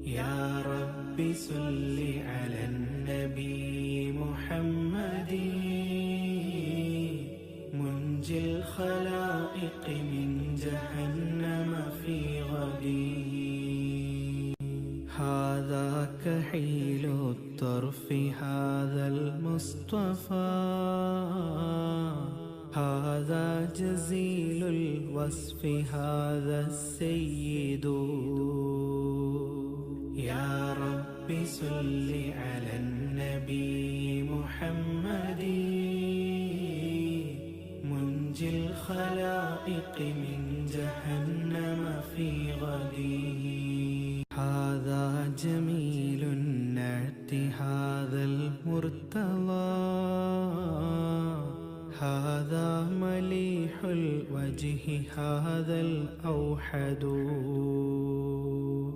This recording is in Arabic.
يا رب صل على النبي محمد منجي الخلائق من جهنم في غده. هذا كحيل الطرف هذا المصطفى، هذا جزيل الوصف هذا السيد. يا رب صل على النبي محمد منجي الخلائق من جهنم في غده. هذا جميل النعت هذا المرتضى، هذا مليح الوجه هذا الأوحد.